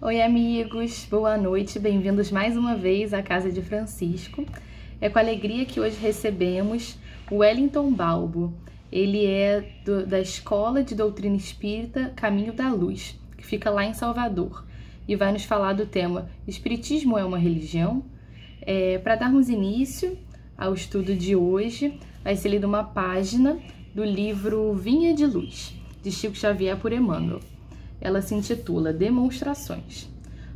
Oi, amigos, boa noite, bem-vindos mais uma vez à Casa de Francisco. É com alegria que hoje recebemos o Wellington Balbo. Ele é da Escola de Doutrina Espírita Caminho da Luz, que fica lá em Salvador, e vai nos falar do tema Espiritismo é uma religião? Para darmos início ao estudo de hoje, vai ser lida uma página do livro Vinha de Luz, de Chico Xavier por Emmanuel. Ela se intitula Demonstrações.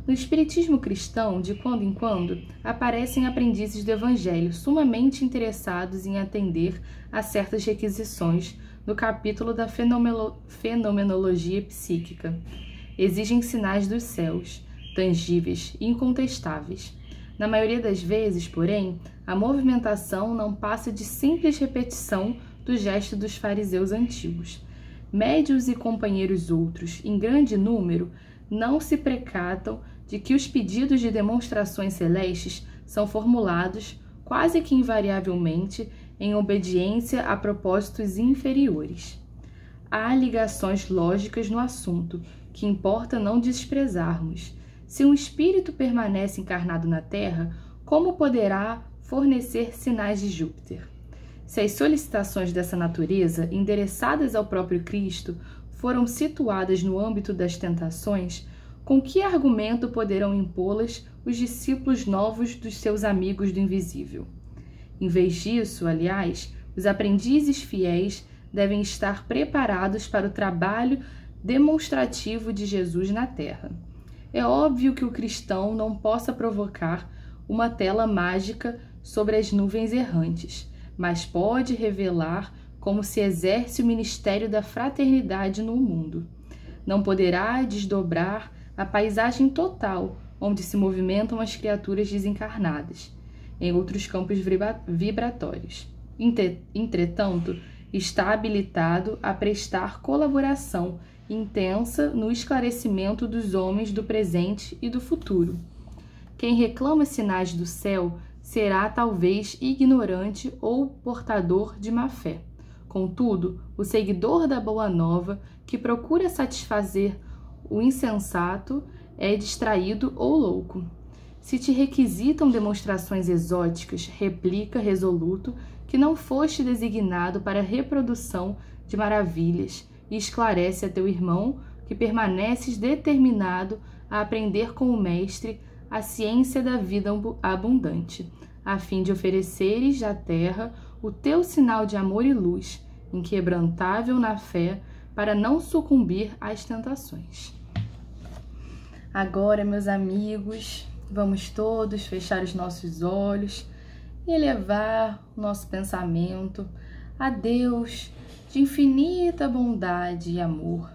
No espiritismo cristão, de quando em quando, aparecem aprendizes do Evangelho sumamente interessados em atender a certas requisições no capítulo da fenomenologia psíquica. Exigem sinais dos céus, tangíveis e incontestáveis. Na maioria das vezes, porém, a movimentação não passa de simples repetição do gesto dos fariseus antigos. Médiuns e companheiros outros, em grande número, não se precatam de que os pedidos de demonstrações celestes são formulados, quase que invariavelmente, em obediência a propósitos inferiores. Há ligações lógicas no assunto, que importa não desprezarmos. Se um espírito permanece encarnado na Terra, como poderá fornecer sinais de Júpiter? Se as solicitações dessa natureza, endereçadas ao próprio Cristo, foram situadas no âmbito das tentações, com que argumento poderão impô-las os discípulos novos dos seus amigos do invisível? Em vez disso, aliás, os aprendizes fiéis devem estar preparados para o trabalho demonstrativo de Jesus na Terra. É óbvio que o cristão não possa provocar uma tela mágica sobre as nuvens errantes, mas pode revelar como se exerce o ministério da fraternidade no mundo. Não poderá desdobrar a paisagem total onde se movimentam as criaturas desencarnadas, em outros campos vibratórios. Entretanto, está habilitado a prestar colaboração intensa no esclarecimento dos homens do presente e do futuro. Quem reclama sinais do céu será talvez ignorante ou portador de má fé. Contudo, o seguidor da Boa Nova, que procura satisfazer o insensato, é distraído ou louco. Se te requisitam demonstrações exóticas, replica resoluto que não foste designado para a reprodução de maravilhas e esclarece a teu irmão que permaneces determinado a aprender com o Mestre a ciência da vida abundante, a fim de ofereceres à terra o teu sinal de amor e luz, inquebrantável na fé, para não sucumbir às tentações. Agora, meus amigos, vamos todos fechar os nossos olhos e elevar o nosso pensamento a Deus de infinita bondade e amor,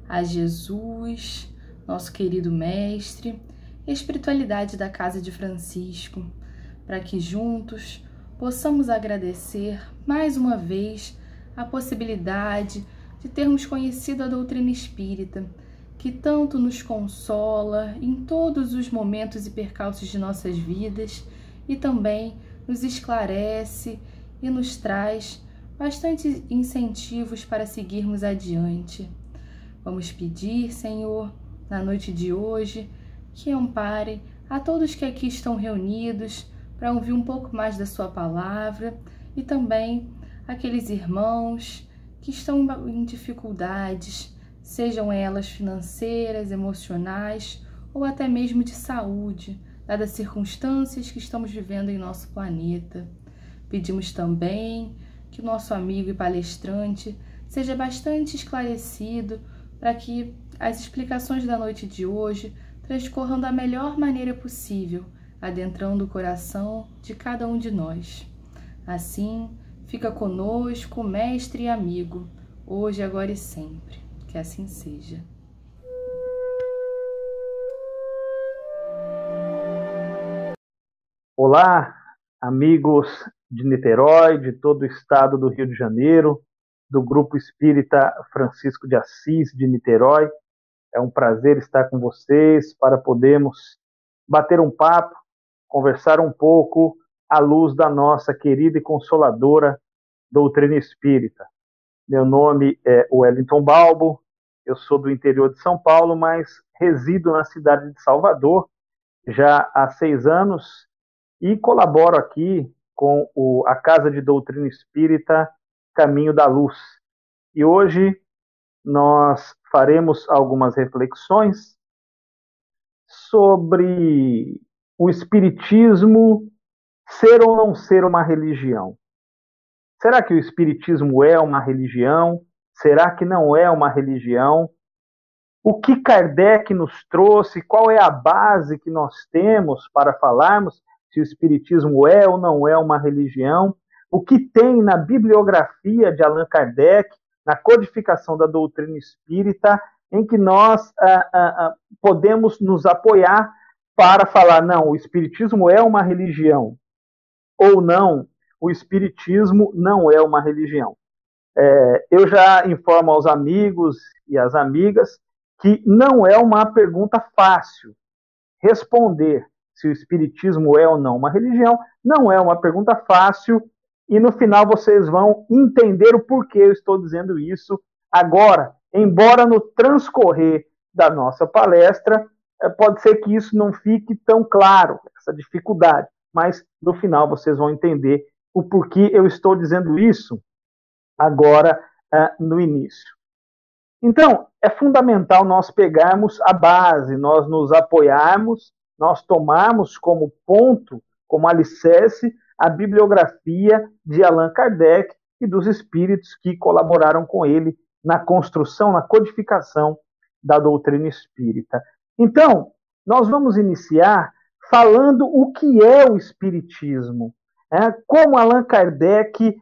a Jesus, nosso querido Mestre, e a espiritualidade da Casa de Francisco, para que juntos possamos agradecer mais uma vez a possibilidade de termos conhecido a doutrina espírita, que tanto nos consola em todos os momentos e percalços de nossas vidas e também nos esclarece e nos traz bastante incentivos para seguirmos adiante. Vamos pedir, Senhor, na noite de hoje, que ampare a todos que aqui estão reunidos para ouvir um pouco mais da sua palavra e também aqueles irmãos que estão em dificuldades, sejam elas financeiras, emocionais ou até mesmo de saúde, dadas as circunstâncias que estamos vivendo em nosso planeta. Pedimos também que o nosso amigo e palestrante seja bastante esclarecido para que as explicações da noite de hoje transcorram da melhor maneira possível, adentrando o coração de cada um de nós. Assim, fica conosco, mestre e amigo, hoje, agora e sempre. Que assim seja. Olá, amigos de Niterói, de todo o estado do Rio de Janeiro, do Grupo Espírita Francisco de Assis de Niterói. É um prazer estar com vocês para podermos bater um papo, conversar um pouco à luz da nossa querida e consoladora doutrina espírita. Meu nome é Wellington Balbo, Eu sou do interior de São Paulo, mas resido na cidade de Salvador já há 6 anos e colaboro aqui com a Casa de Doutrina Espírita Caminho da Luz. E hoje nós faremos algumas reflexões sobre o Espiritismo ser ou não ser uma religião. Será que o Espiritismo é uma religião? Será que não é uma religião? O que Kardec nos trouxe? Qual é a base que nós temos para falarmos se o Espiritismo é ou não é uma religião? O que tem na bibliografia de Allan Kardec, na codificação da doutrina espírita, em que nós podemos nos apoiar para falar, não, o Espiritismo é uma religião, ou não, o Espiritismo não é uma religião. Eu já informo aos amigos e às amigas que não é uma pergunta fácil responder se o Espiritismo é ou não uma religião, não é uma pergunta fácil, e no final vocês vão entender o porquê eu estou dizendo isso agora, embora no transcorrer da nossa palestra, pode ser que isso não fique tão claro, essa dificuldade, mas no final vocês vão entender o porquê eu estou dizendo isso agora no início. Então, é fundamental nós pegarmos a base, nós nos apoiarmos, nós tomarmos como ponto, como alicerce, a bibliografia de Allan Kardec e dos espíritos que colaboraram com ele na construção, na codificação da doutrina espírita. Então, nós vamos iniciar falando o que é o espiritismo, como Allan Kardec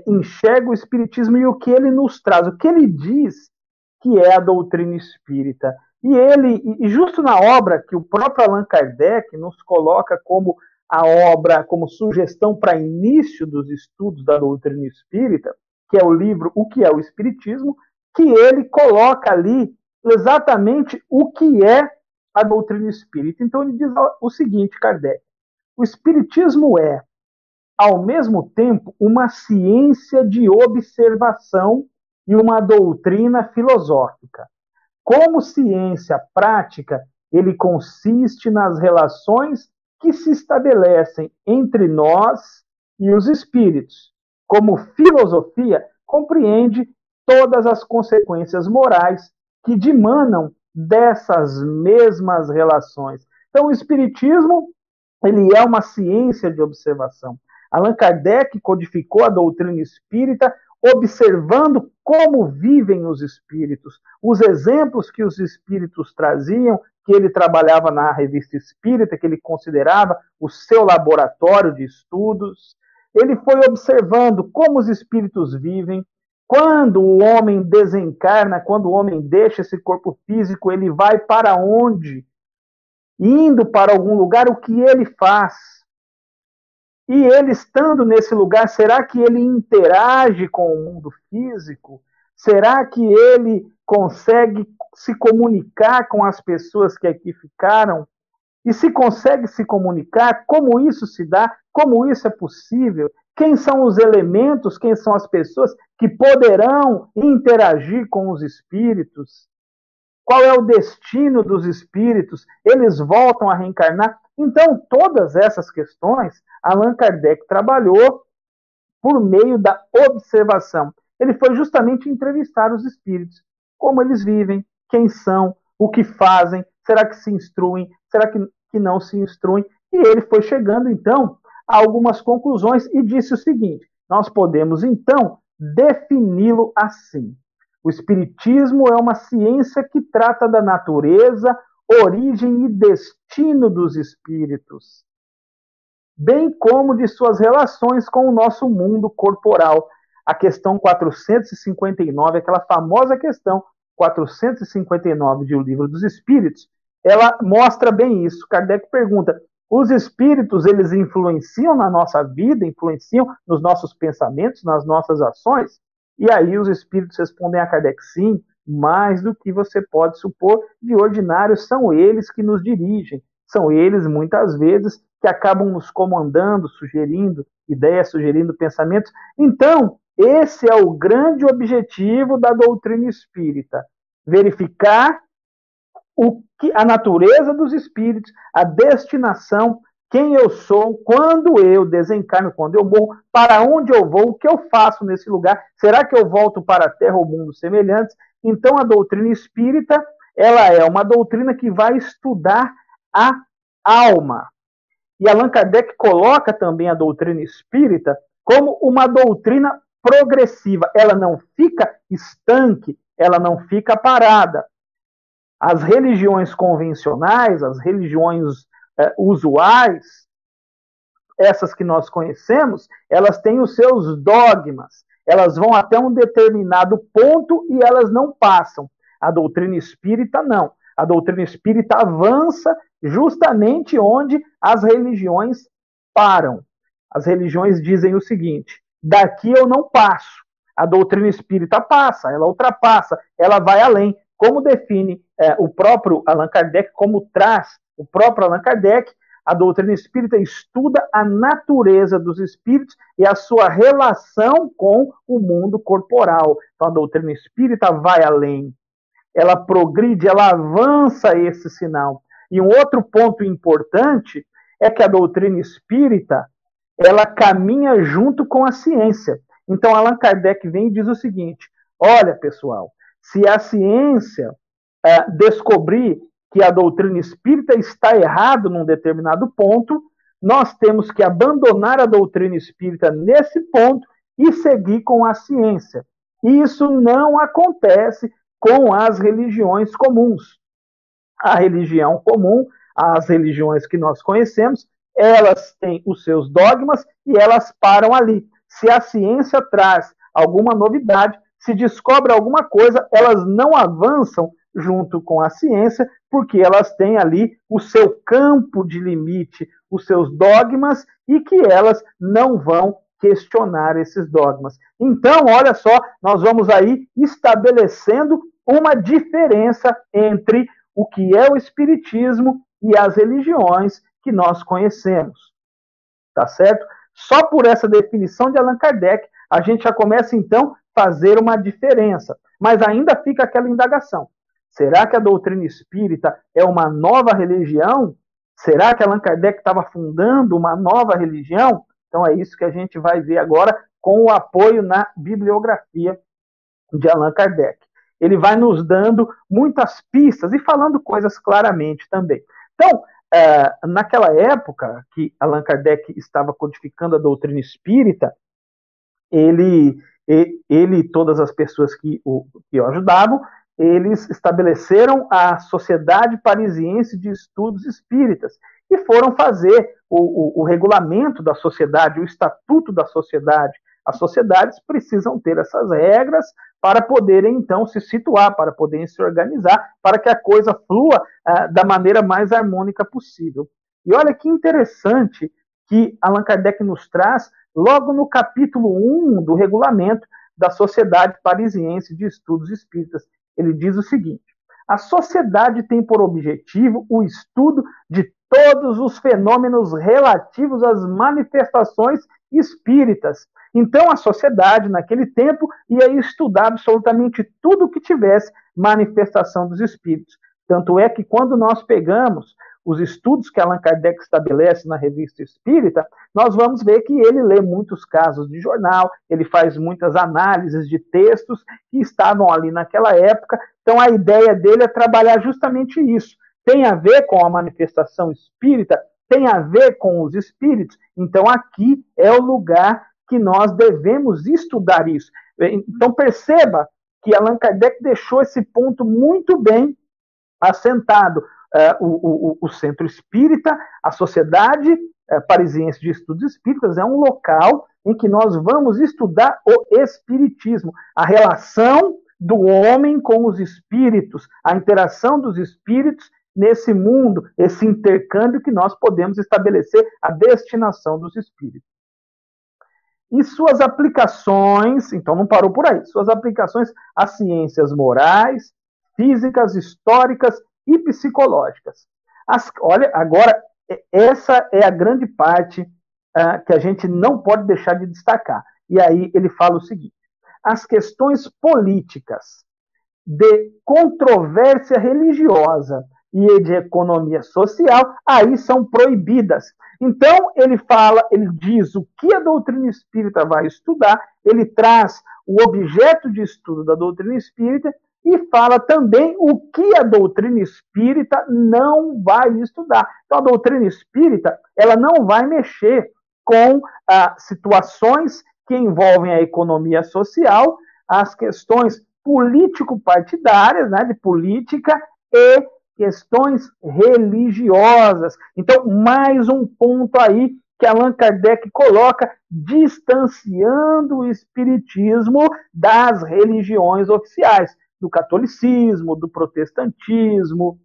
enxerga o espiritismo e o que ele nos traz, o que ele diz que é a doutrina espírita. E justo na obra que o próprio Allan Kardec nos coloca como a obra, como sugestão para início dos estudos da doutrina espírita, que é o livro O que é o Espiritismo, que ele coloca ali exatamente o que é a doutrina espírita. Então ele diz o seguinte, Kardec: o espiritismo é, ao mesmo tempo, uma ciência de observação e uma doutrina filosófica. Como ciência prática, ele consiste nas relações que se estabelecem entre nós e os espíritos. Como filosofia, compreende todas as consequências morais que dimanam dessas mesmas relações. Então, o espiritismo, ele é uma ciência de observação. Allan Kardec codificou a doutrina espírita observando como vivem os espíritos, os exemplos que os espíritos traziam, que ele trabalhava na Revista Espírita, que ele considerava o seu laboratório de estudos. Ele foi observando como os espíritos vivem. Quando o homem desencarna, quando o homem deixa esse corpo físico, ele vai para onde? Indo para algum lugar, o que ele faz? E ele estando nesse lugar, será que ele interage com o mundo físico? Será que ele consegue se comunicar com as pessoas que aqui ficaram? E se consegue se comunicar, como isso se dá? Como isso é possível? Quem são os elementos, quem são as pessoas que poderão interagir com os espíritos? Qual é o destino dos espíritos? Eles voltam a reencarnar? Então, todas essas questões, Allan Kardec trabalhou por meio da observação. Ele foi justamente entrevistar os espíritos. Como eles vivem, quem são, o que fazem, será que se instruem, será que não se instruem? E ele foi chegando, então, a algumas conclusões e disse o seguinte: nós podemos, então, defini-lo assim. O espiritismo é uma ciência que trata da natureza, origem e destino dos espíritos, bem como de suas relações com o nosso mundo corporal. A questão 459, aquela famosa questão 459 de O Livro dos Espíritos, ela mostra bem isso. Kardec pergunta: os espíritos, eles influenciam na nossa vida, influenciam nos nossos pensamentos, nas nossas ações? E aí os espíritos respondem a Kardec: sim, mais do que você pode supor, de ordinário são eles que nos dirigem, são eles, muitas vezes, que acabam nos comandando, sugerindo ideias, sugerindo pensamentos. Então, esse é o grande objetivo da doutrina espírita, verificar a natureza dos espíritos, a destinação, quem eu sou, quando eu desencarno, quando eu morro, para onde eu vou, o que eu faço nesse lugar, será que eu volto para a Terra ou mundos semelhantes? Então, a doutrina espírita, ela é uma doutrina que vai estudar a alma. E Allan Kardec coloca também a doutrina espírita como uma doutrina progressiva. Ela não fica estanque, ela não fica parada. As religiões convencionais, as religiões usuais, essas que nós conhecemos, elas têm os seus dogmas. Elas vão até um determinado ponto e elas não passam. A doutrina espírita não. A doutrina espírita avança justamente onde as religiões param. As religiões dizem o seguinte: daqui eu não passo. A doutrina espírita passa, ela ultrapassa, ela vai além. Como define o próprio Allan Kardec, como traz o próprio Allan Kardec, a doutrina espírita estuda a natureza dos espíritos e a sua relação com o mundo corporal. Então, a doutrina espírita vai além. Ela progride, ela avança esse sinal. E um outro ponto importante é que a doutrina espírita, ela caminha junto com a ciência. Então, Allan Kardec vem e diz o seguinte: olha, pessoal, se a ciência descobrir que a doutrina espírita está errada num determinado ponto, nós temos que abandonar a doutrina espírita nesse ponto e seguir com a ciência. E isso não acontece com as religiões comuns. A religião comum, as religiões que nós conhecemos, elas têm os seus dogmas e elas param ali. Se a ciência traz alguma novidade, se descobre alguma coisa, elas não avançam junto com a ciência, porque elas têm ali o seu campo de limite, os seus dogmas, e que elas não vão questionar esses dogmas. Então, olha só, nós vamos aí estabelecendo uma diferença entre o que é o espiritismo e as religiões que nós conhecemos. Tá certo? Só por essa definição de Allan Kardec, a gente já começa, então, a fazer uma diferença. Mas ainda fica aquela indagação. Será que a doutrina espírita é uma nova religião? Será que Allan Kardec estava fundando uma nova religião? Então é isso que a gente vai ver agora com o apoio na bibliografia de Allan Kardec. Ele vai nos dando muitas pistas e falando coisas claramente também. Então, naquela época que Allan Kardec estava codificando a doutrina espírita, ele e todas as pessoas que o ajudavam, eles estabeleceram a Sociedade Parisiense de Estudos Espíritas e foram fazer o regulamento da sociedade, o estatuto da sociedade. As sociedades precisam ter essas regras para poderem, então, se situar, para poderem se organizar, para que a coisa flua da maneira mais harmônica possível. E olha que interessante que Allan Kardec nos traz logo no capítulo 1 do regulamento da Sociedade Parisiense de Estudos Espíritas. Ele diz o seguinte: a sociedade tem por objetivo o estudo de todos os fenômenos relativos às manifestações espíritas. Então, a sociedade, naquele tempo, ia estudar absolutamente tudo que tivesse manifestação dos espíritos. Tanto é que, quando nós pegamos os estudos que Allan Kardec estabelece na Revista Espírita, nós vamos ver que ele lê muitos casos de jornal, ele faz muitas análises de textos que estavam ali naquela época. Então, a ideia dele é trabalhar justamente isso. Tem a ver com a manifestação espírita, tem a ver com os espíritos. Então, aqui é o lugar que nós devemos estudar isso. Então, perceba que Allan Kardec deixou esse ponto muito bem assentado. O Centro Espírita, a Sociedade Parisiense de Estudos Espíritas, é um local em que nós vamos estudar o espiritismo, a relação do homem com os espíritos, a interação dos espíritos nesse mundo, esse intercâmbio que nós podemos estabelecer, a destinação dos espíritos. E suas aplicações, então não parou por aí, suas aplicações às ciências morais, físicas, históricas e psicológicas. Olha, agora, essa é a grande parte que a gente não pode deixar de destacar. E aí ele fala o seguinte: as questões políticas de controvérsia religiosa e de economia social, aí são proibidas. Então, ele diz o que a doutrina espírita vai estudar, ele traz o objeto de estudo da doutrina espírita e fala também o que a doutrina espírita não vai estudar. Então, a doutrina espírita, ela não vai mexer com situações que envolvem a economia social, as questões político-partidárias, né, de política e questões religiosas. Então, mais um ponto aí que Allan Kardec coloca, distanciando o espiritismo das religiões oficiais, do catolicismo, do protestantismo,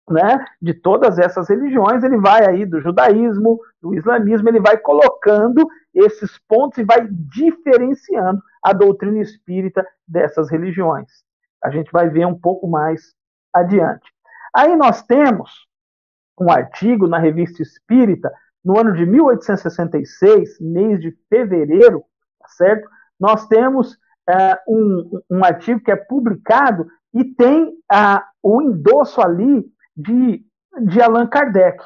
né, de todas essas religiões. Ele vai aí do judaísmo, do islamismo, ele vai colocando esses pontos e vai diferenciando a doutrina espírita dessas religiões. A gente vai ver um pouco mais adiante. Aí nós temos um artigo na Revista Espírita, no ano de 1866, mês de fevereiro, tá certo? Nós temos um artigo que é publicado e tem o endosso ali de Allan Kardec,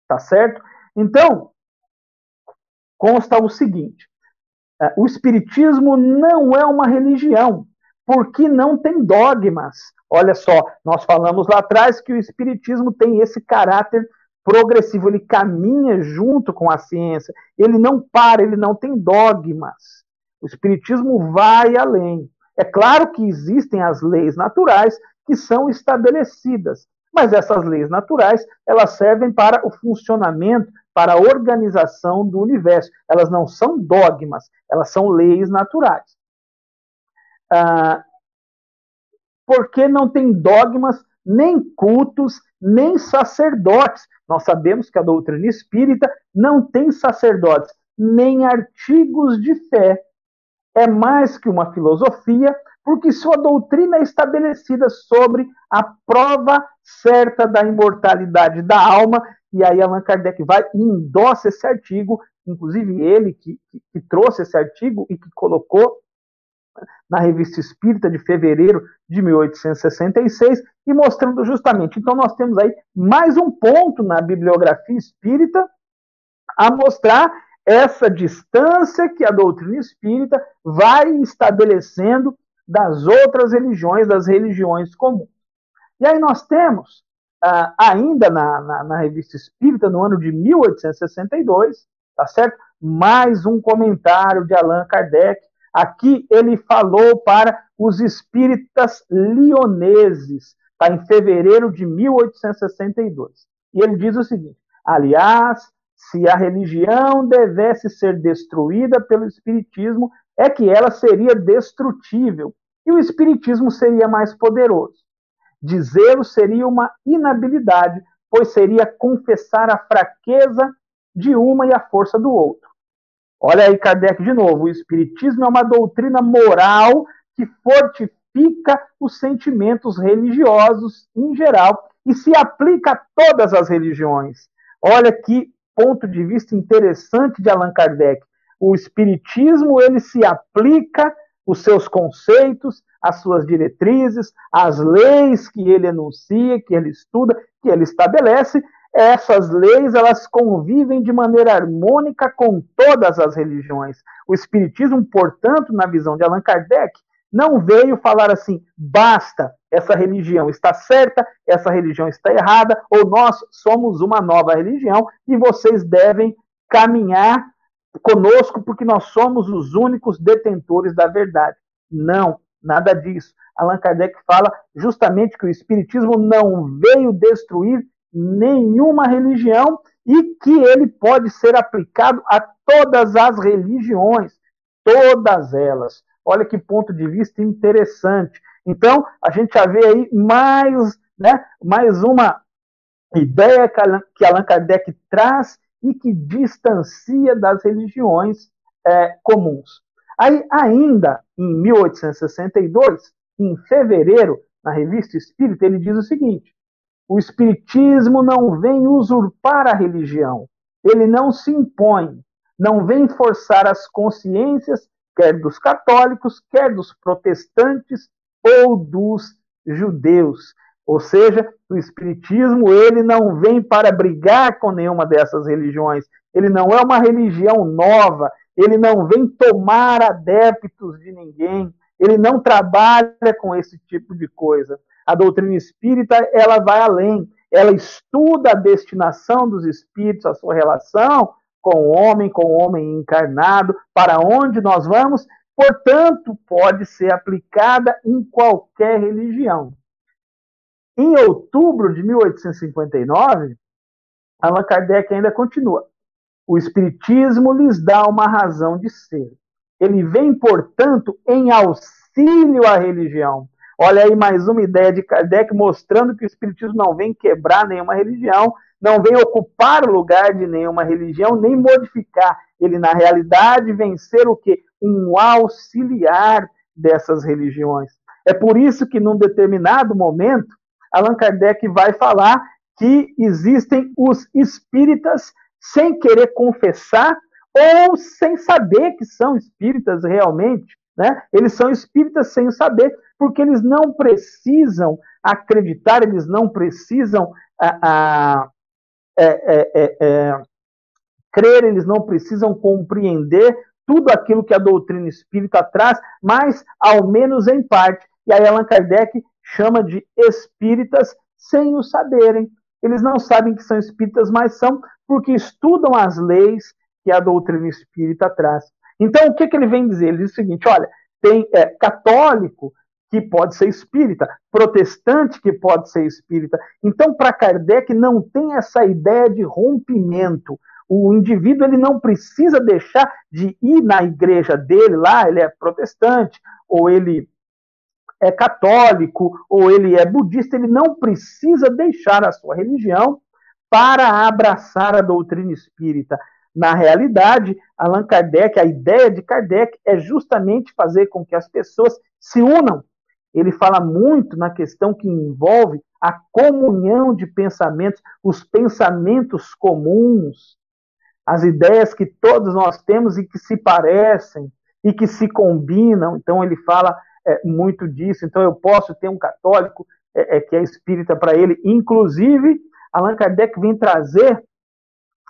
tá certo? Então, consta o seguinte: o Espiritismo não é uma religião, porque não tem dogmas. Olha só, nós falamos lá atrás que o Espiritismo tem esse caráter progressivo, ele caminha junto com a ciência, ele não para, ele não tem dogmas. O Espiritismo vai além. É claro que existem as leis naturais que são estabelecidas, mas essas leis naturais, elas servem para o funcionamento, para a organização do universo. Elas não são dogmas, elas são leis naturais. Porque não tem dogmas, nem cultos, nem sacerdotes. Nós sabemos que a doutrina espírita não tem sacerdotes, nem artigos de fé. É mais que uma filosofia, porque sua doutrina é estabelecida sobre a prova certa da imortalidade da alma, e aí Allan Kardec vai e endossa esse artigo, inclusive ele que trouxe esse artigo e que colocou na Revista Espírita de fevereiro de 1866, e mostrando justamente. Então nós temos aí mais um ponto na bibliografia espírita a mostrar essa distância que a doutrina espírita vai estabelecendo das outras religiões, das religiões comuns. E aí nós temos, ainda na Revista Espírita, no ano de 1862, tá certo? Mais um comentário de Allan Kardec. Aqui ele falou para os espíritas lioneses, tá? Em fevereiro de 1862. E ele diz o seguinte: aliás, se a religião devesse ser destruída pelo espiritismo, é que ela seria destrutível e o espiritismo seria mais poderoso. Dizê-lo seria uma inabilidade, pois seria confessar a fraqueza de uma e a força do outro. Olha aí Kardec de novo: o espiritismo é uma doutrina moral que fortifica os sentimentos religiosos em geral e se aplica a todas as religiões. Olha que ponto de vista interessante de Allan Kardec. O espiritismo, ele se aplica os seus conceitos, as suas diretrizes, as leis que ele enuncia, que ele estuda, que ele estabelece. Essas leis, elas convivem de maneira harmônica com todas as religiões. O espiritismo, portanto, na visão de Allan Kardec, não veio falar assim: basta, essa religião está certa, essa religião está errada, ou nós somos uma nova religião e vocês devem caminhar conosco porque nós somos os únicos detentores da verdade. Não, nada disso. Allan Kardec fala justamente que o espiritismo não veio destruir nenhuma religião e que ele pode ser aplicado a todas as religiões, todas elas. Olha que ponto de vista interessante. Então, a gente já vê aí mais uma ideia que Allan Kardec traz e que distancia das religiões comuns. Aí, ainda em 1862, em fevereiro, na Revista Espírita, ele diz o seguinte: o espiritismo não vem usurpar a religião, ele não se impõe, não vem forçar as consciências, quer dos católicos, quer dos protestantes ou dos judeus. Ou seja, o Espiritismo ele não vem para brigar com nenhuma dessas religiões. Ele não é uma religião nova. Ele não vem tomar adeptos de ninguém. Ele não trabalha com esse tipo de coisa. A doutrina espírita ela vai além. Ela estuda a destinação dos espíritos, a sua relação com o homem encarnado, para onde nós vamos, portanto, pode ser aplicada em qualquer religião. Em outubro de 1859, Allan Kardec ainda continua. O Espiritismo lhes dá uma razão de ser. Ele vem, portanto, em auxílio à religião. Olha aí mais uma ideia de Kardec mostrando que o Espiritismo não vem quebrar nenhuma religião, não vem ocupar o lugar de nenhuma religião, nem modificar. Ele, na realidade, vem ser o quê? Um auxiliar dessas religiões. É por isso que, num determinado momento, Allan Kardec vai falar que existem os espíritas sem querer confessar ou sem saber que são espíritas realmente, né? Eles são espíritas sem saber, porque eles não precisam acreditar, eles não precisam crer, eles não precisam compreender tudo aquilo que a doutrina espírita traz, mas ao menos em parte. E aí Allan Kardec chama de espíritas sem o saberem. Eles não sabem que são espíritas, mas são porque estudam as leis que a doutrina espírita traz. Então, o que ele vem dizer? Ele diz o seguinte, olha, tem católico que pode ser espírita, protestante que pode ser espírita. Então, para Kardec, não tem essa ideia de rompimento. O indivíduo ele não precisa deixar de ir na igreja dele, lá ele é protestante, ou ele é católico, ou ele é budista, ele não precisa deixar a sua religião para abraçar a doutrina espírita. Na realidade, Allan Kardec, a ideia de Kardec é justamente fazer com que as pessoas se unam. Ele fala muito na questão que envolve a comunhão de pensamentos, os pensamentos comuns, as ideias que todos nós temos e que se parecem e que se combinam. Então ele fala muito disso. Então eu posso ter um católico que é espírita para ele. Inclusive, Allan Kardec vem trazer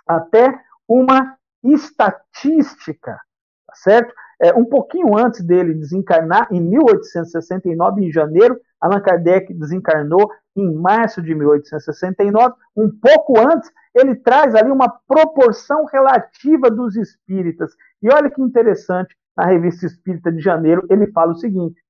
até uma estatística, tá certo? Um pouquinho antes dele desencarnar, em 1869, em janeiro, Allan Kardec desencarnou em março de 1869, um pouco antes, ele traz ali uma proporção relativa dos espíritas. E olha que interessante, na Revista Espírita de Janeiro, ele fala o seguinte,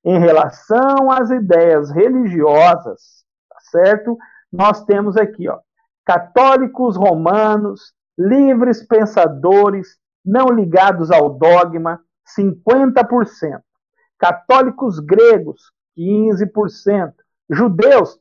em relação às ideias religiosas, tá certo? Nós temos aqui, ó, católicos romanos, livres pensadores, não ligados ao dogma, 50%. Católicos gregos, 15%. Judeus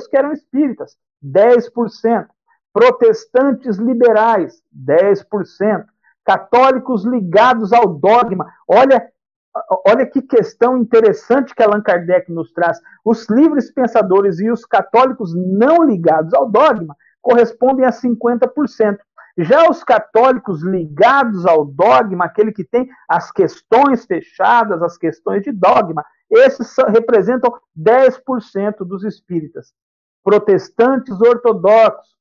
que eram espíritas, 10%. Protestantes liberais, 10%. Católicos ligados ao dogma. Olha que questão interessante que Allan Kardec nos traz. Os livres pensadores e os católicos não ligados ao dogma correspondem a 50%. Já os católicos ligados ao dogma, aquele que tem as questões fechadas, as questões de dogma, esses representam 10% dos espíritas. Protestantes ortodoxos,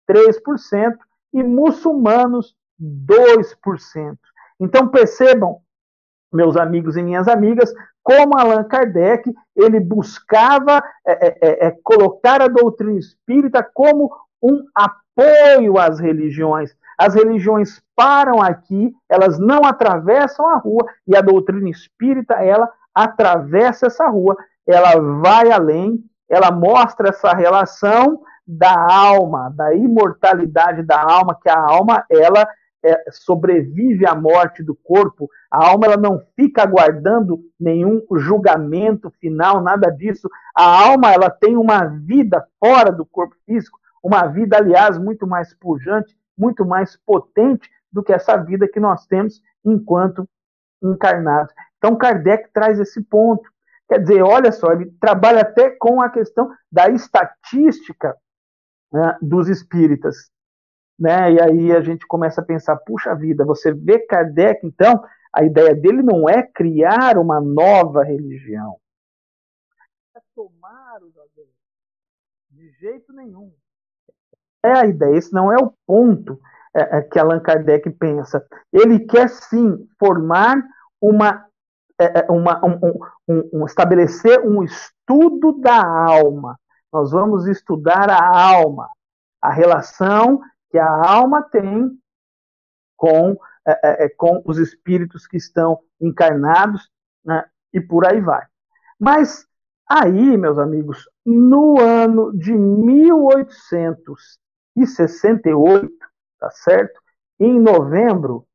3%, e muçulmanos, 2%. Então percebam, meus amigos e minhas amigas, como Allan Kardec ele buscava colocar a doutrina espírita como um apoio às religiões. As religiões param aqui, elas não atravessam a rua, e a doutrina espírita, ela atravessa essa rua, ela vai além, ela mostra essa relação da alma, da imortalidade da alma, que a alma, ela sobrevive à morte do corpo. A alma ela não fica aguardando nenhum julgamento final, nada disso. A alma ela tem uma vida fora do corpo físico, uma vida, aliás, muito mais pujante, muito mais potente do que essa vida que nós temos enquanto encarnados. Então, Kardec traz esse ponto. Quer dizer, olha só, ele trabalha até com a questão da estatística, né, dos espíritas. Né? E aí a gente começa a pensar, puxa vida, você vê Kardec, então, a ideia dele não é criar uma nova religião. tomar os adeptos. De jeito nenhum. É a ideia, esse não é o ponto que Allan Kardec pensa. Ele quer sim formar estabelecer um estudo da alma. Nós vamos estudar a alma, a relação que a alma tem com os espíritos que estão encarnados, né, e por aí vai. Mas aí, meus amigos, no ano de 1868, tá certo? Em novembro,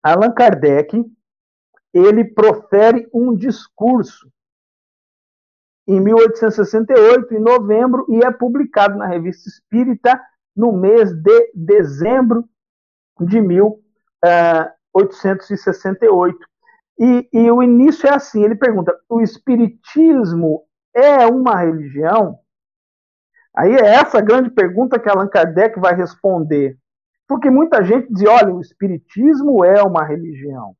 Allan Kardec, ele profere um discurso em 1868, em novembro, e é publicado na Revista Espírita no mês de dezembro de 1868. E o início é assim, ele pergunta, o Espiritismo é uma religião? Aí é essa a grande pergunta que Allan Kardec vai responder. Porque muita gente diz, olha, o Espiritismo é uma religião.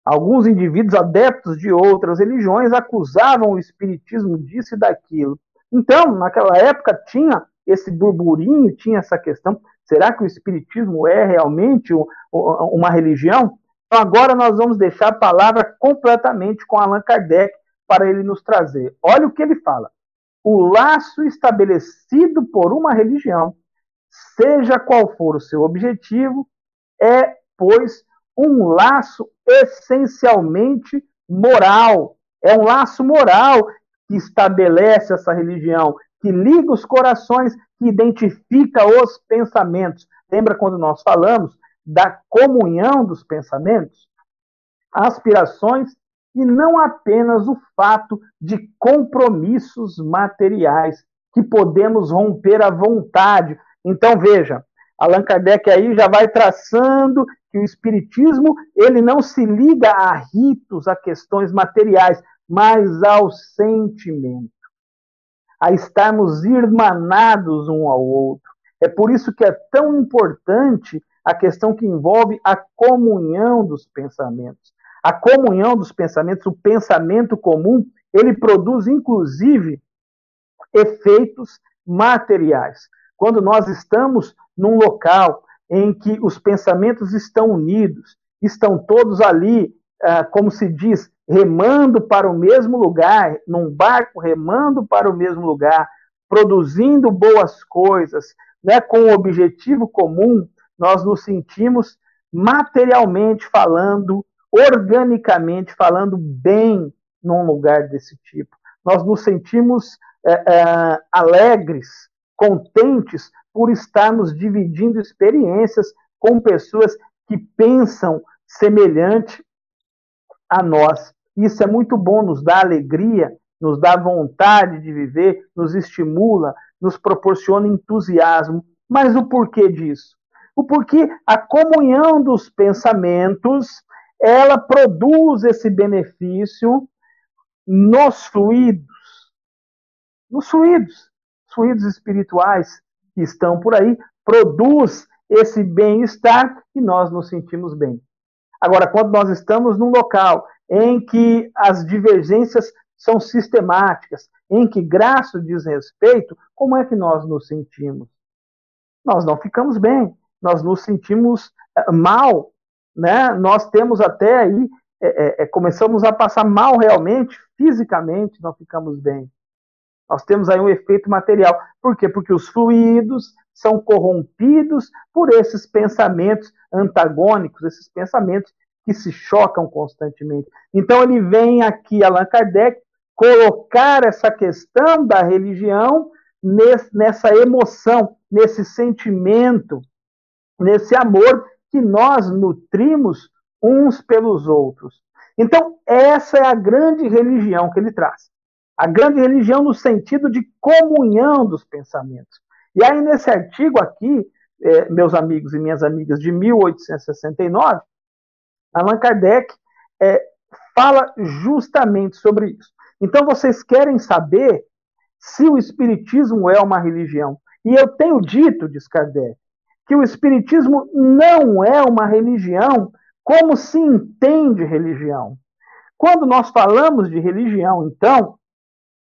Alguns indivíduos adeptos de outras religiões acusavam o Espiritismo disso e daquilo. Então, naquela época, tinha esse burburinho, tinha essa questão, será que o Espiritismo é realmente uma religião? Então, agora nós vamos deixar a palavra completamente com Allan Kardec para ele nos trazer. Olha o que ele fala. O laço estabelecido por uma religião, seja qual for o seu objetivo, é, pois, um laço essencialmente moral. É um laço moral que estabelece essa religião, que liga os corações, que identifica os pensamentos. Lembra quando nós falamos da comunhão dos pensamentos? Aspirações e não apenas o fato de compromissos materiais que podemos romper à vontade. Então, veja, Allan Kardec aí já vai traçando que o Espiritismo ele não se liga a ritos, a questões materiais, mas ao sentimento, a estarmos irmanados um ao outro. É por isso que é tão importante a questão que envolve a comunhão dos pensamentos. A comunhão dos pensamentos, o pensamento comum, ele produz, inclusive, efeitos materiais. Quando nós estamos num local em que os pensamentos estão unidos, estão todos ali, como se diz, remando para o mesmo lugar, num barco remando para o mesmo lugar, produzindo boas coisas, né, com um objetivo comum, nós nos sentimos materialmente falando, organicamente falando, bem num lugar desse tipo. Nós nos sentimos alegres, contentes por estarmos dividindo experiências com pessoas que pensam semelhante a nós. Isso é muito bom, nos dá alegria, nos dá vontade de viver, nos estimula, nos proporciona entusiasmo. Mas o porquê disso? O porquê a comunhão dos pensamentos, ela produz esse benefício nos fluidos espirituais que estão por aí, produz esse bem-estar e nós nos sentimos bem. Agora, quando nós estamos num local em que as divergências são sistemáticas, em que graça diz respeito, como é que nós nos sentimos? Nós não ficamos bem, nós nos sentimos mal, né? Nós temos até aí, começamos a passar mal realmente, fisicamente, não ficamos bem. Nós temos aí um efeito material. Por quê? Porque os fluidos são corrompidos por esses pensamentos antagônicos, esses pensamentos que se chocam constantemente. Então ele vem aqui, Allan Kardec, colocar essa questão da religião nessa emoção, nesse sentimento, nesse amor que nós nutrimos uns pelos outros. Então essa é a grande religião que ele traz. A grande religião no sentido de comunhão dos pensamentos. E aí, nesse artigo aqui, meus amigos e minhas amigas, de 1869, Allan Kardec fala justamente sobre isso. Então, vocês querem saber se o Espiritismo é uma religião. E eu tenho dito, diz Kardec, que o Espiritismo não é uma religião como se entende religião. Quando nós falamos de religião, então,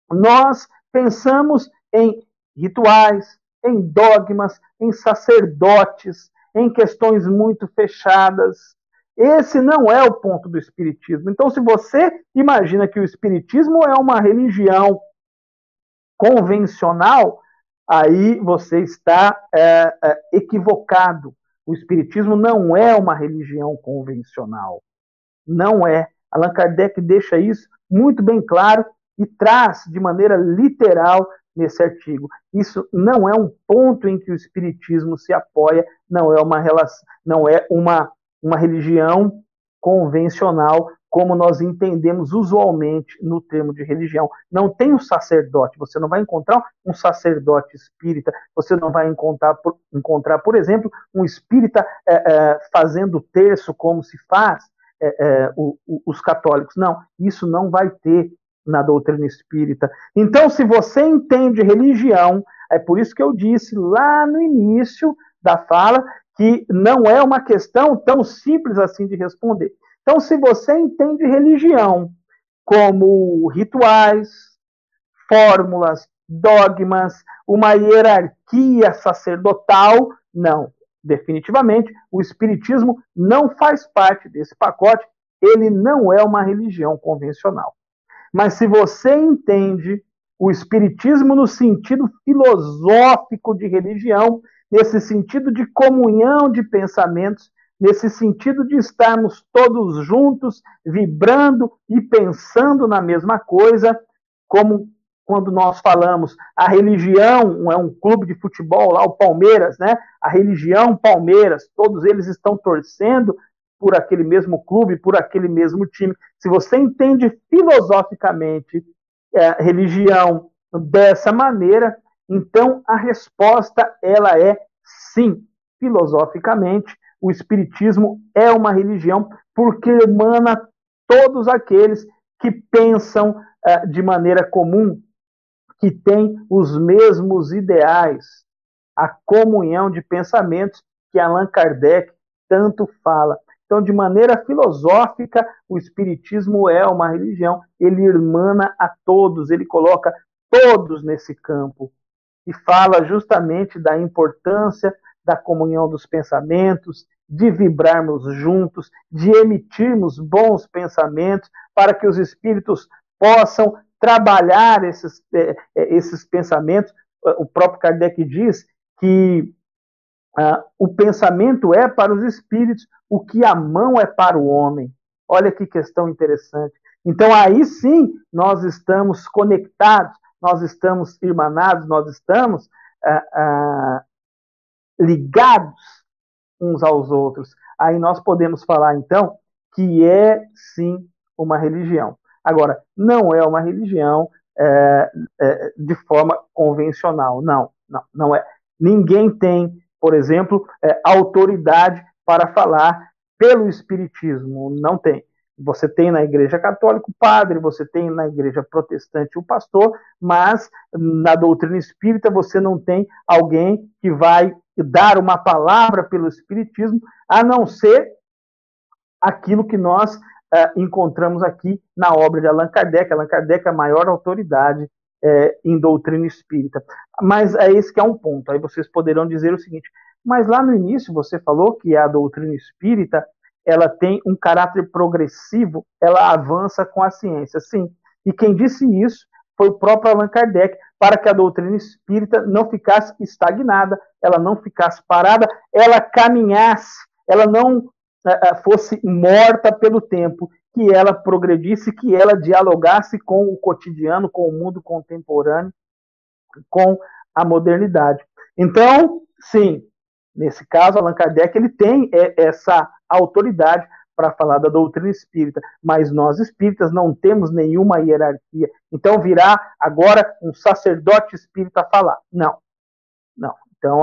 nós pensamos em rituais, em dogmas, em sacerdotes, em questões muito fechadas. Esse não é o ponto do Espiritismo. Então, se você imagina que o Espiritismo é uma religião convencional, aí você está equivocado. O Espiritismo não é uma religião convencional. Não é. Allan Kardec deixa isso muito bem claro e traz de maneira literal nesse artigo. Isso não é um ponto em que o Espiritismo se apoia, não é uma relação, não é uma religião convencional, como nós entendemos usualmente no termo de religião. Não tem um sacerdote, você não vai encontrar um sacerdote espírita, você não vai encontrar, por exemplo, um espírita fazendo terço como se faz os católicos. Não, isso não vai ter na doutrina espírita. Então, se você entende religião, é por isso que eu disse lá no início da fala que não é uma questão tão simples assim de responder. Então, se você entende religião como rituais, fórmulas, dogmas, uma hierarquia sacerdotal, não. Definitivamente, o Espiritismo não faz parte desse pacote, ele não é uma religião convencional. Mas se você entende o Espiritismo no sentido filosófico de religião, nesse sentido de comunhão de pensamentos, nesse sentido de estarmos todos juntos, vibrando e pensando na mesma coisa, como quando nós falamos a religião é um clube de futebol lá, o Palmeiras, né? A religião Palmeiras, todos eles estão torcendo por aquele mesmo clube, por aquele mesmo time. Se você entende filosoficamente religião dessa maneira, então a resposta ela é sim. Filosoficamente, o Espiritismo é uma religião porque emana todos aqueles que pensam de maneira comum, que têm os mesmos ideais, a comunhão de pensamentos que Allan Kardec tanto fala. Então, de maneira filosófica, o Espiritismo é uma religião, ele irmana a todos, ele coloca todos nesse campo e fala justamente da importância da comunhão dos pensamentos, de vibrarmos juntos, de emitirmos bons pensamentos para que os espíritos possam trabalhar esses pensamentos. O próprio Kardec diz que o pensamento é para os espíritos o que a mão é para o homem. Olha que questão interessante. Então, aí sim, nós estamos conectados, nós estamos irmanados, nós estamos ligados uns aos outros. Aí nós podemos falar, então, que é sim uma religião. Agora, não é uma religião de forma convencional. Não é. Ninguém tem, por exemplo, autoridade para falar pelo Espiritismo. Não tem. Você tem na Igreja Católica o padre, você tem na Igreja Protestante o pastor, mas na doutrina espírita você não tem alguém que vai dar uma palavra pelo Espiritismo, a não ser aquilo que nós encontramos aqui na obra de Allan Kardec. Allan Kardec é a maior autoridade em doutrina espírita. Mas é esse que é um ponto. Aí vocês poderão dizer o seguinte, mas lá no início você falou que a doutrina espírita ela tem um caráter progressivo, ela avança com a ciência. Sim, e quem disse isso foi o próprio Allan Kardec, para que a doutrina espírita não ficasse estagnada, ela não ficasse parada, ela caminhasse, ela não fosse morta pelo tempo, que ela progredisse, que ela dialogasse com o cotidiano, com o mundo contemporâneo, com a modernidade. Então, sim, nesse caso, Allan Kardec ele tem essa autoridade para falar da doutrina espírita, mas nós espíritas não temos nenhuma hierarquia. Então virá agora um sacerdote espírita falar. Não. Então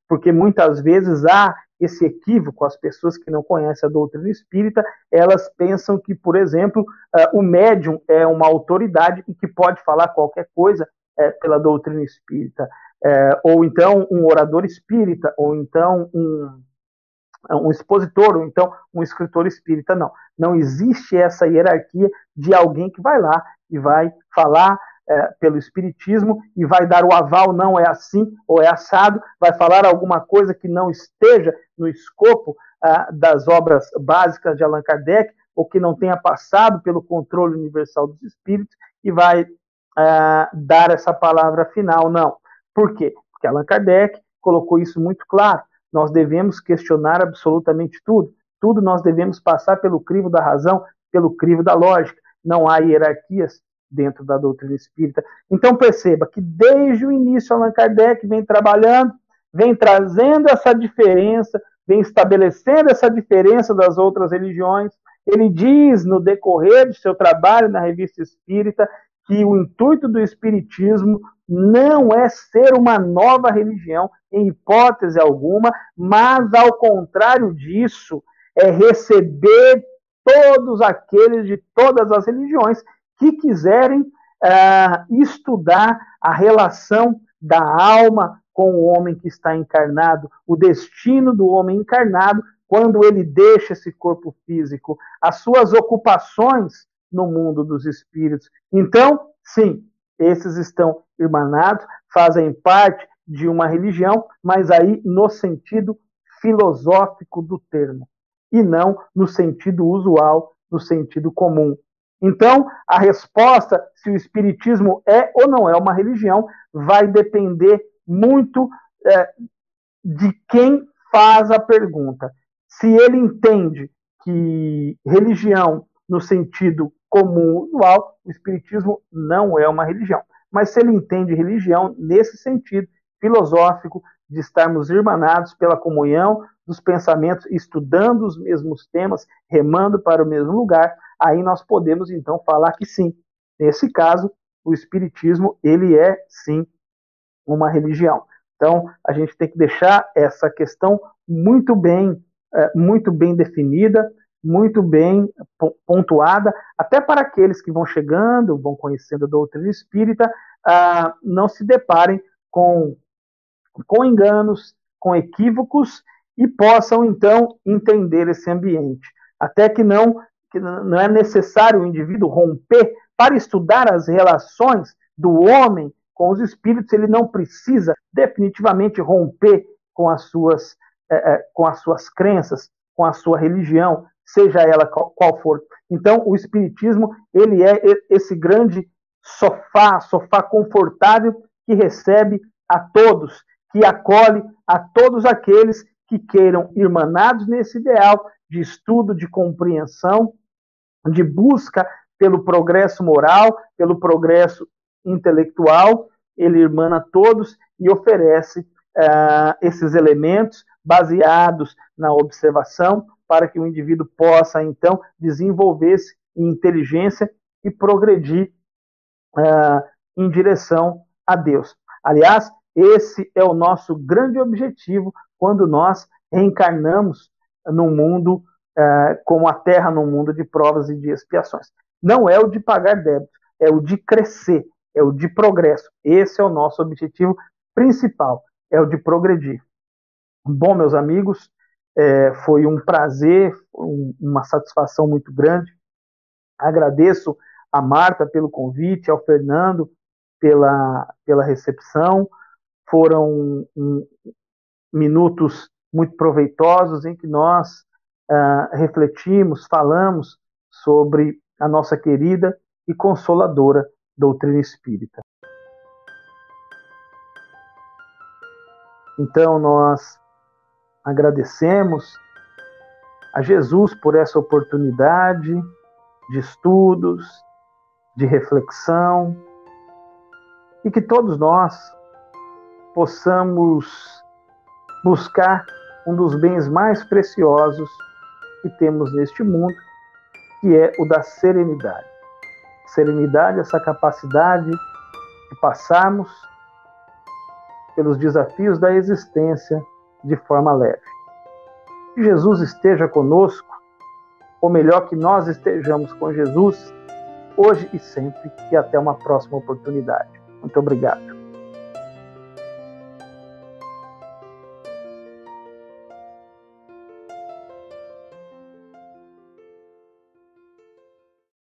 porque muitas vezes há esse equívoco, as pessoas que não conhecem a doutrina espírita, elas pensam que, por exemplo, o médium é uma autoridade e que pode falar qualquer coisa pela doutrina espírita. Ou então um orador espírita, ou então um expositor, ou então um escritor espírita, não. Não existe essa hierarquia de alguém que vai lá e vai falar pelo espiritismo e vai dar o aval, não é assim ou é assado, vai falar alguma coisa que não esteja no escopo das obras básicas de Allan Kardec, ou que não tenha passado pelo controle universal dos espíritos, e vai dar essa palavra final, não. Por quê? Porque Allan Kardec colocou isso muito claro. Nós devemos questionar absolutamente tudo. Tudo nós devemos passar pelo crivo da razão, pelo crivo da lógica. Não há hierarquias dentro da doutrina espírita. Então perceba que desde o início Allan Kardec vem trabalhando, vem trazendo essa diferença, vem estabelecendo essa diferença das outras religiões. Ele diz no decorrer de seu trabalho na Revista Espírita que o intuito do espiritismo não é ser uma nova religião, em hipótese alguma, mas, ao contrário disso, é receber todos aqueles de todas as religiões que quiserem estudar a relação da alma com o homem que está encarnado, o destino do homem encarnado quando ele deixa esse corpo físico, as suas ocupações no mundo dos espíritos. Então, sim, esses estão irmanados, fazem parte de uma religião, mas aí no sentido filosófico do termo, e não no sentido usual, no sentido comum. Então, a resposta, se o espiritismo é ou não é uma religião, vai depender muito de quem faz a pergunta. Se ele entende que religião, no sentido comum, usual, o espiritismo não é uma religião. Mas se ele entende religião nesse sentido filosófico, de estarmos irmanados pela comunhão dos pensamentos, estudando os mesmos temas, remando para o mesmo lugar, aí nós podemos então falar que sim, nesse caso, o espiritismo, ele é sim uma religião. Então, a gente tem que deixar essa questão muito bem definida, muito bem pontuada, até para aqueles que vão chegando, vão conhecendo a doutrina espírita, não se deparem com enganos, com equívocos, e possam, então, entender esse ambiente. Até que não é necessário o indivíduo romper para estudar as relações do homem com os espíritos, ele não precisa definitivamente romper com as suas crenças, com a sua religião, seja ela qual for. Então, o espiritismo, ele é esse grande sofá confortável que recebe a todos, que acolhe a todos aqueles que queiram, irmanados nesse ideal de estudo, de compreensão, de busca pelo progresso moral, pelo progresso intelectual. Ele irmana todos e oferece esses elementos baseados na observação para que o indivíduo possa, então, desenvolver-se em inteligência e progredir em direção a Deus. Aliás, esse é o nosso grande objetivo quando nós reencarnamos num mundo como a Terra, num mundo de provas e de expiações. Não é o de pagar débito, é o de crescer, é o de progresso. Esse é o nosso objetivo principal, é o de progredir. Bom, meus amigos, foi um prazer, uma satisfação muito grande. Agradeço a Marta pelo convite, ao Fernando pela recepção. Foram minutos muito proveitosos em que nós refletimos, falamos sobre a nossa querida e consoladora doutrina espírita. Então, nós agradecemos a Jesus por essa oportunidade de estudos, de reflexão, e que todos nós possamos buscar um dos bens mais preciosos que temos neste mundo, que é o da serenidade. Serenidade, essa capacidade de passarmos pelos desafios da existência de forma leve. Que Jesus esteja conosco, ou melhor, que nós estejamos com Jesus, hoje e sempre, e até uma próxima oportunidade. Muito obrigado.